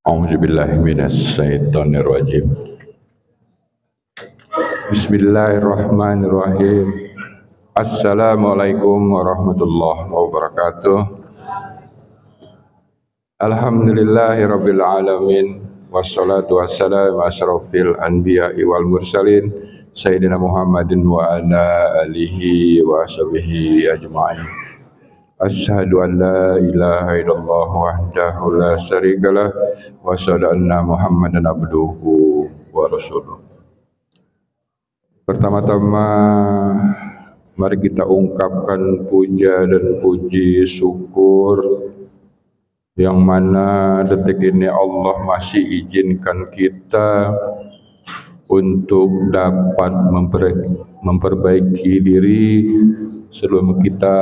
A'udzubillahi minasyaitonirrajim. Bismillahirrahmanirrahim. Assalamualaikum warahmatullahi wabarakatuh. Alhamdulillahirabbil alamin. Wassalatu wassalamu asyrafil anbiya'i wal mursalin sayyidina Muhammadin wa ala alihi wa sahbihi ajma'in. Asyhadu an la ilaha illallah wahdahu la syarikalah wa asyhadu anna Muhammadan abduhu wa rasuluh. Pertama-tama mari kita ungkapkan puja dan puji syukur yang mana detik ini Allah masih izinkan kita untuk dapat memperbaiki diri sebelum kita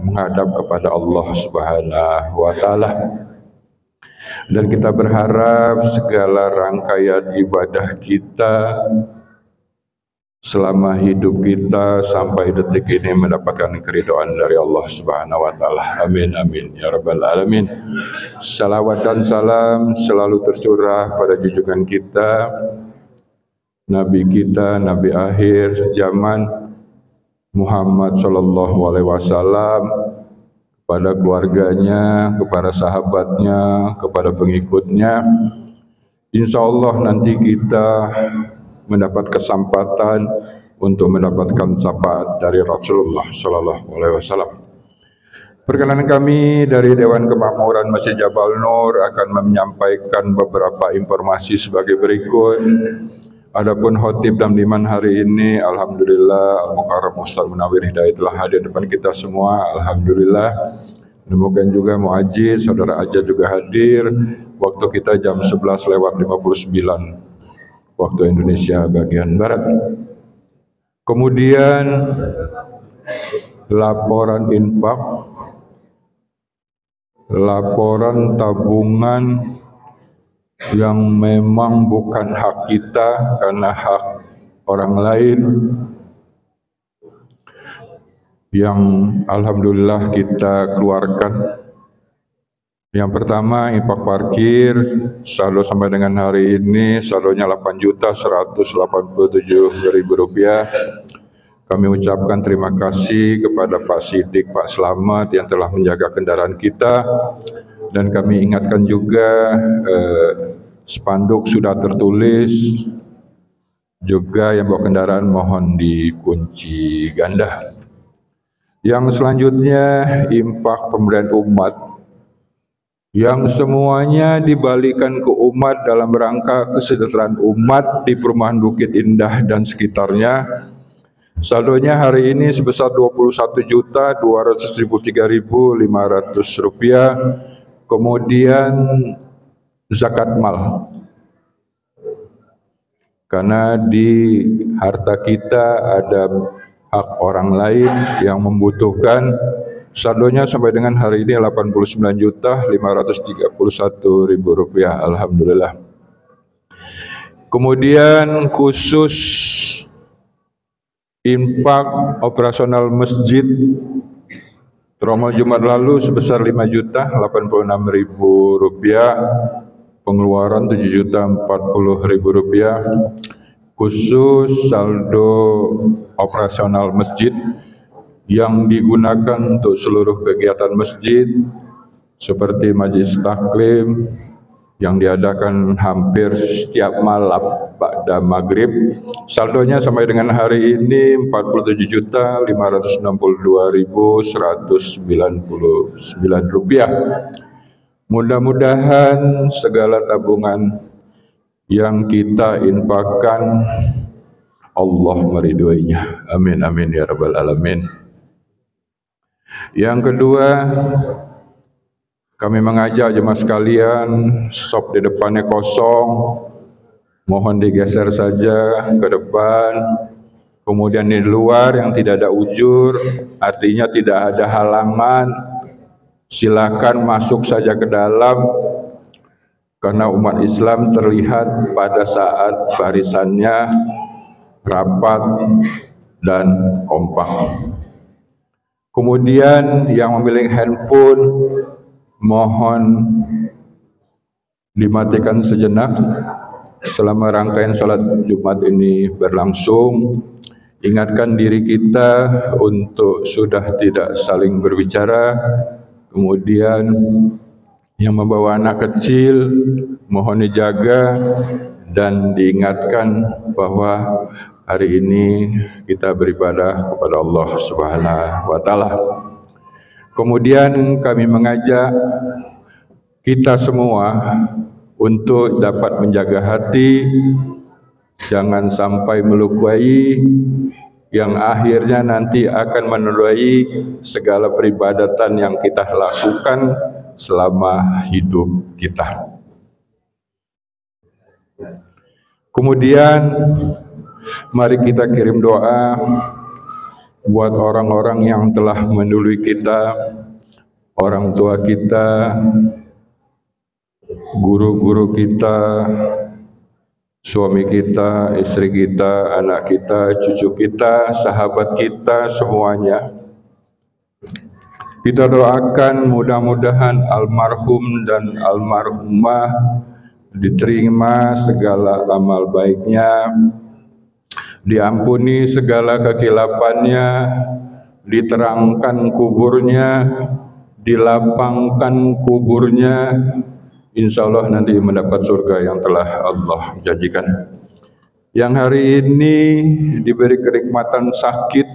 menghadap kepada Allah Subhanahu wa taala. Dan kita berharap segala rangkaian ibadah kita selama hidup kita sampai detik ini mendapatkan keridhaan dari Allah Subhanahu wa taala. Amin amin ya rabbal alamin. Salawat dan salam selalu tercurah pada junjungan kita, Nabi kita, Nabi akhir zaman Muhammad sallallahu alaihi wasallam, kepada keluarganya, kepada sahabatnya, kepada pengikutnya. Insya Allah nanti kita mendapat kesempatan untuk mendapatkan syafaat dari Rasulullah sallallahu alaihi wasallam. Perkenan kami dari Dewan Kemakmuran Masjid Jabal Nur akan menyampaikan beberapa informasi sebagai berikut. Adapun khotib dan liman hari ini, alhamdulillah Al-Mukarram Ustaz Munawir Hidayat telah hadir depan kita semua, alhamdulillah. Demikian juga muajiz, saudara Ajat juga hadir. Waktu kita jam 11:59 waktu Indonesia bagian barat. Kemudian laporan infak, laporan tabungan yang memang bukan hak kita karena hak orang lain, yang alhamdulillah kita keluarkan. Yang pertama, infak parkir, saldo sampai dengan hari ini saldonya Rp8.187.000. Kami ucapkan terima kasih kepada Pak Sidik, Pak Slamet yang telah menjaga kendaraan kita. Dan kami ingatkan juga spanduk sudah tertulis, juga yang bawa kendaraan mohon dikunci ganda. Yang selanjutnya infak pemberian umat, yang semuanya dibalikan ke umat dalam rangka kesejahteraan umat di Perumahan Bukit Indah dan sekitarnya. Saldonya hari ini sebesar Rp21.203.500. Kemudian zakat mal, karena di harta kita ada hak orang lain yang membutuhkan. Saldonya sampai dengan hari ini Rp89.531.000, alhamdulillah. Kemudian khusus infak operasional masjid Romo Jumat lalu sebesar Rp5.086.000, pengeluaran Rp7.040.000. Khusus saldo operasional masjid yang digunakan untuk seluruh kegiatan masjid seperti majelis taklim yang diadakan hampir setiap malam pada maghrib. Saldonya sampai dengan hari ini Rp47.562.199. Mudah-mudahan segala tabungan yang kita infakkan Allah meridhoinya. Amin amin ya rabbal alamin. Yang kedua, Kami mengajak jemaah sekalian, sop di depannya kosong, mohon digeser saja ke depan. Kemudian di luar yang tidak ada ujur, artinya tidak ada halangan, silakan masuk saja ke dalam, karena umat Islam terlihat pada saat barisannya rapat dan kompak. Kemudian yang memiliki handphone mohon dimatikan sejenak selama rangkaian sholat Jumat ini berlangsung. Ingatkan diri kita untuk sudah tidak saling berbicara. Kemudian yang membawa anak kecil mohon dijaga dan diingatkan bahwa hari ini kita beribadah kepada Allah Subhanahu wa taala. Kemudian kami mengajak kita semua untuk dapat menjaga hati, jangan sampai melukai yang akhirnya nanti akan menodai segala peribadatan yang kita lakukan selama hidup kita. Kemudian mari kita kirim doa buat orang-orang yang telah mendului kita, orang tua kita, guru-guru kita, suami kita, istri kita, anak kita, cucu kita, sahabat kita, semuanya. Kita doakan mudah-mudahan almarhum dan almarhumah diterima segala amal baiknya, diampuni segala kekilapannya, diterangkan kuburnya, dilapangkan kuburnya, insya Allah nanti mendapat surga yang telah Allah janjikan. Yang hari ini diberi kenikmatan sakit,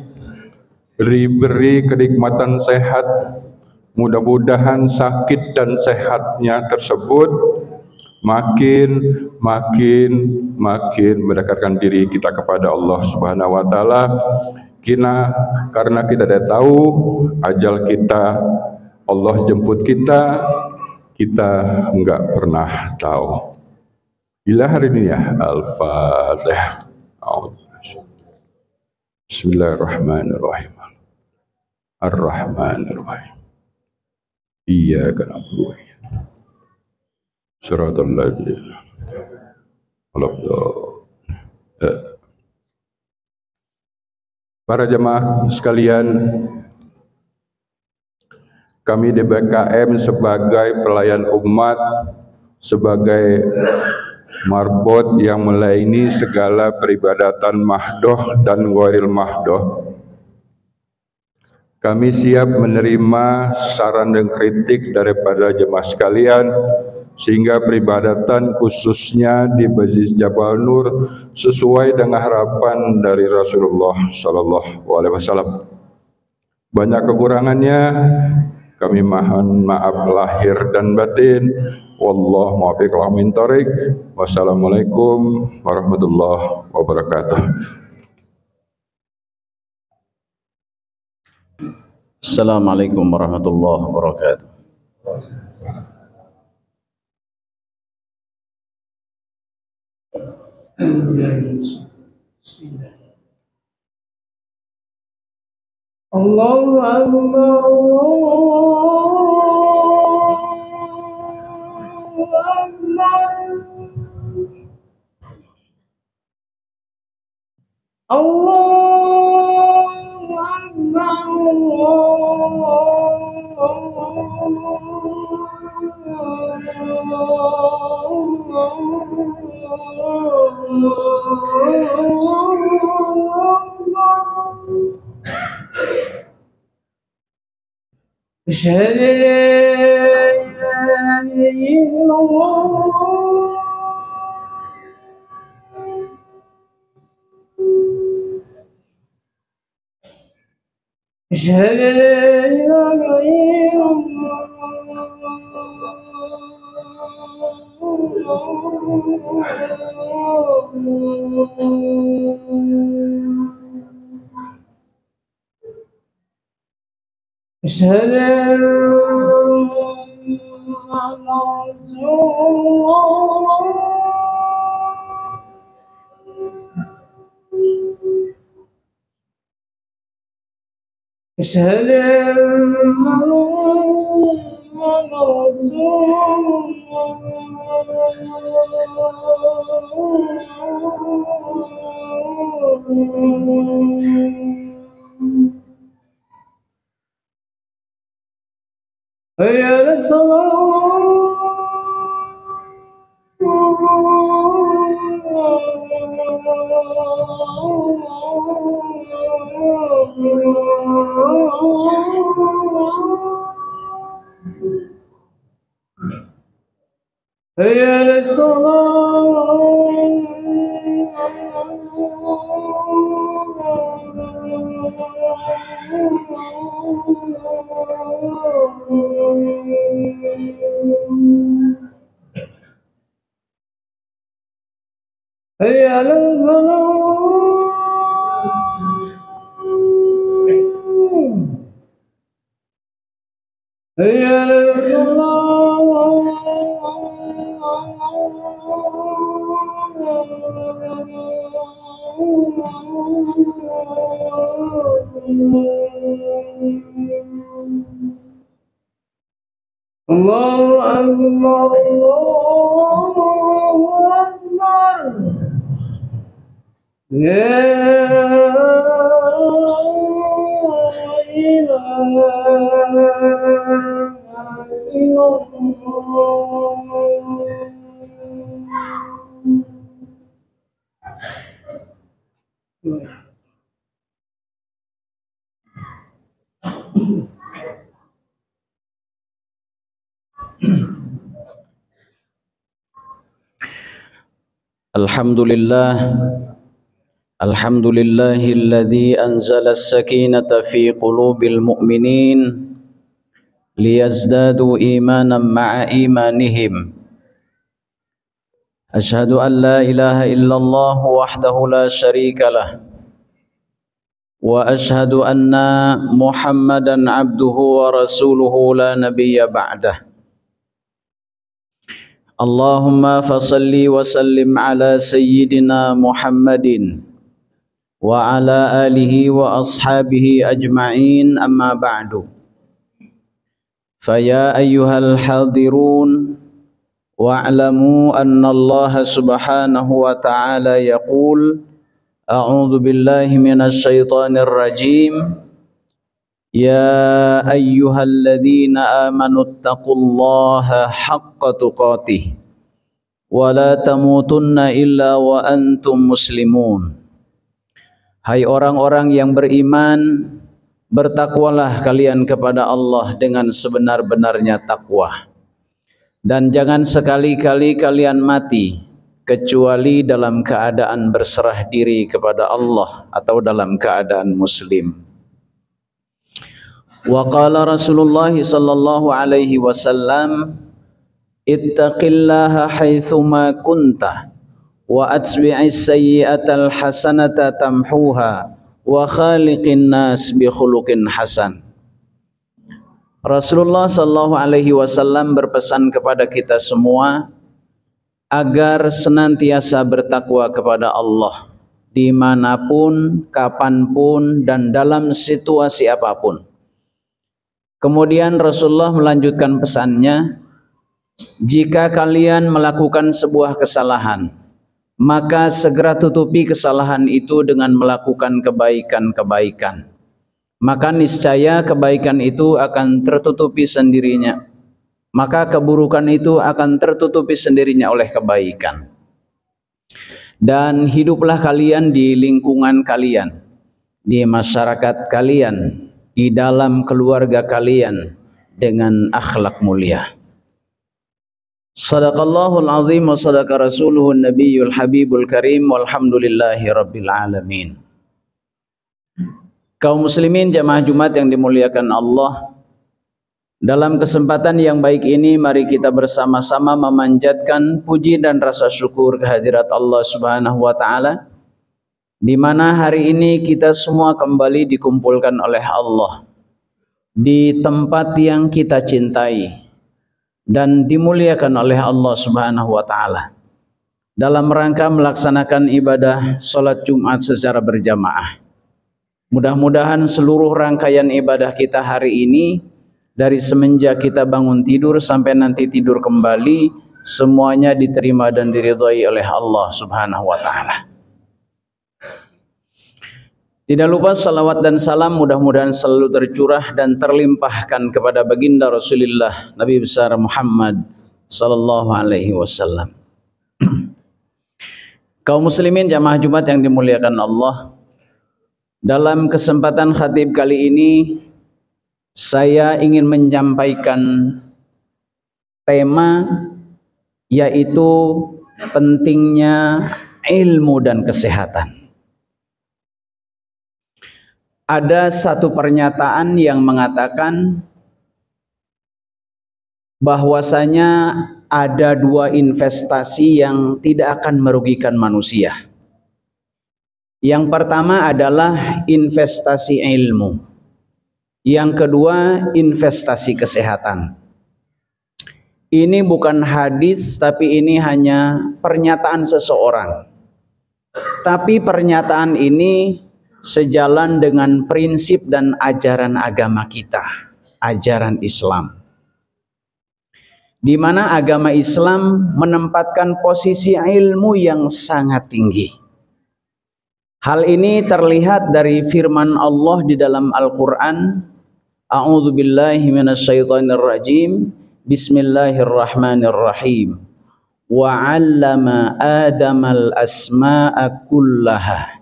diberi kenikmatan sehat, mudah-mudahan sakit dan sehatnya tersebut makin mendekatkan diri kita kepada Allah Subhanahu wa taala. Karena kita tidak tahu ajal kita, Allah jemput kita enggak pernah tahu. Ila hari ini ya, Al-Fatihah. Bismillahirrahmanirrahim. Ar-Rahmanir-Rahim. Iyyaka na'budu wa iyyaka nasta'in. Shiratal ladzina Para jemaah sekalian, kami di BKM sebagai pelayan umat, sebagai marbot yang melayani segala peribadatan mahdoh dan ghairil mahdoh, kami siap menerima saran dan kritik daripada jemaah sekalian, sehingga peribadatan khususnya di Masjid Jabal Nur sesuai dengan harapan dari Rasulullah Sallallahu Alaihi Wasallam. Banyak kekurangannya, kami mohon maaf lahir dan batin. Wallahu muwaffiq ila aqwamit thoriq. Wassalamualaikum warahmatullahi wabarakatuh. Assalamualaikum warahmatullahi wabarakatuh. Allahu Akbar, Allahu Akbar, أشهد أن لا إله إلا الله أشهد أن لا إله إلا الله أشهد أن أشهد أن محمد رسول الله حي على الصلاة حي على هيا على الفلاح هيا على الله أكبر الله أكبر لا إله إلا الله Alhamdulillah, alhamdulillahilladzi anzala as-sakinata fi qulubil mu'minin liyazdadu imanan ma'a imanihim. Asyhadu an la ilaha illallah wahdahu la syarika lah wa asyhadu anna Muhammadan abduhu wa rasuluhu la nabiyya ba'dah. Allahumma fasalli wa sallim ala sayyidina Muhammadin wa ala alihi wa ashabihi ajma'in, amma ba'du. Faya ayyuhal hadirun wa'lamu anna Allah subhanahu wa ta'ala yaqul a'udzu billahi minasy syaithanir rajim. Ya ayyuhalladzina amanu taqullaha haqqa tuqatih wa la tamutunna illa wa antum muslimun. Hai orang-orang yang beriman, bertakwalah kalian kepada Allah dengan sebenar-benarnya takwa, dan jangan sekali-kali kalian mati kecuali dalam keadaan berserah diri kepada Allah atau dalam keadaan muslim. Wa qala Rasulullah sallallahu alaihi wasallam, ittaqillaha haitsuma kunta wa atbi'is sayyi'atal hasanata tamhuha wa khaliqin nas bi khuluqin hasan. Rasulullah sallallahu alaihi wasallam berpesan kepada kita semua agar senantiasa bertakwa kepada Allah dimanapun, kapanpun, dan dalam situasi apapun. Kemudian Rasulullah melanjutkan pesannya, jika kalian melakukan sebuah kesalahan, maka segera tutupi kesalahan itu dengan melakukan kebaikan-kebaikan. Maka niscaya kebaikan itu akan tertutupi sendirinya. Maka keburukan itu akan tertutupi sendirinya oleh kebaikan. Dan hiduplah kalian di lingkungan kalian, di masyarakat kalian, di dalam keluarga kalian dengan akhlak mulia. Sadaqallahul azim wa sadaqa rasuluhun nabiyul habibul karim walhamdulillahi rabbil alamin. Kaum muslimin jamaah Jumat yang dimuliakan Allah, dalam kesempatan yang baik ini mari kita bersama-sama memanjatkan puji dan rasa syukur kehadirat Allah Subhanahu wa taala, di mana hari ini kita semua kembali dikumpulkan oleh Allah di tempat yang kita cintai, dan dimuliakan oleh Allah Subhanahu wa taala dalam rangka melaksanakan ibadah salat Jumat secara berjamaah. Mudah-mudahan seluruh rangkaian ibadah kita hari ini, dari semenjak kita bangun tidur sampai nanti tidur kembali, semuanya diterima dan diridhai oleh Allah Subhanahu wa taala. Tidak lupa salawat dan salam mudah-mudahan selalu tercurah dan terlimpahkan kepada baginda Rasulullah Nabi besar Muhammad sallallahu alaihi wasallam. Kaum muslimin jamaah Jumat yang dimuliakan Allah, dalam kesempatan khatib kali ini saya ingin menyampaikan tema, yaitu pentingnya ilmu dan kesehatan. Ada satu pernyataan yang mengatakan bahwasanya ada dua investasi yang tidak akan merugikan manusia. Yang pertama adalah investasi ilmu. Yang kedua investasi kesehatan. Ini bukan hadis, tapi ini hanya pernyataan seseorang. Tapi pernyataan ini sejalan dengan prinsip dan ajaran agama kita, ajaran Islam. Di mana agama Islam menempatkan posisi ilmu yang sangat tinggi. Hal ini terlihat dari firman Allah di dalam Al-Quran. A'udzu billahi minasyaitonir rajim. Bismillahirrahmanirrahim. Wa 'allama Adamal asma'a kullaha.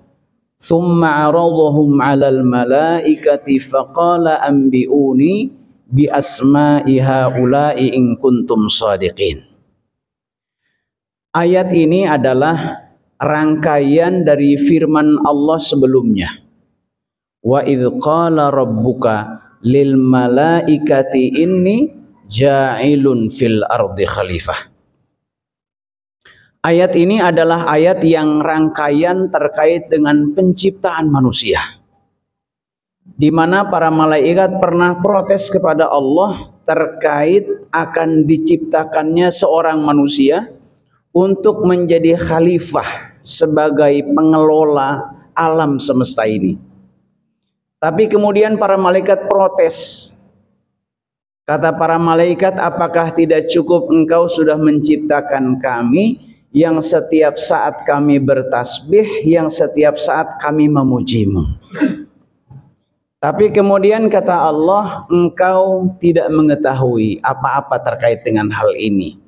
Thumma 'aradahum 'alal malaikati faqala anbi'uni bi asma'i haula'i in kuntum shadiqin. Ayat ini adalah rangkaian dari firman Allah sebelumnya. Wa idz qala rabbuka lil malaikati inni ja'ilun fil ardi khalifah. Ayat ini adalah ayat yang rangkaian terkait dengan penciptaan manusia, di mana para malaikat pernah protes kepada Allah terkait akan diciptakannya seorang manusia untuk menjadi khalifah sebagai pengelola alam semesta ini. Tapi kemudian para malaikat protes. Kata para malaikat, apakah tidak cukup engkau sudah menciptakan kami yang setiap saat kami bertasbih, yang setiap saat kami memujimu? Tapi kemudian kata Allah, engkau tidak mengetahui apa-apa terkait dengan hal ini.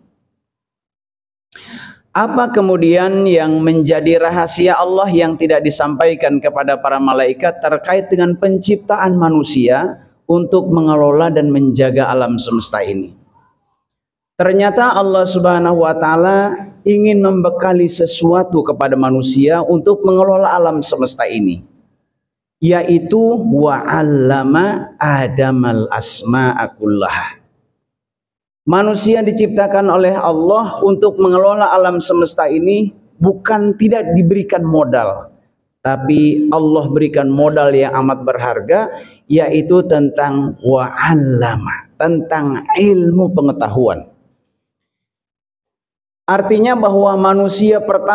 Apa kemudian yang menjadi rahasia Allah yang tidak disampaikan kepada para malaikat terkait dengan penciptaan manusia untuk mengelola dan menjaga alam semesta ini? Ternyata Allah Subhanahu wa taala ingin membekali sesuatu kepada manusia untuk mengelola alam semesta ini, yaitu wa 'allama Adamal asma'a kullaha. Manusia diciptakan oleh Allah untuk mengelola alam semesta ini, bukan tidak diberikan modal, tapi Allah berikan modal yang amat berharga, yaitu tentang wa'allama, tentang ilmu pengetahuan. Artinya bahwa manusia pertama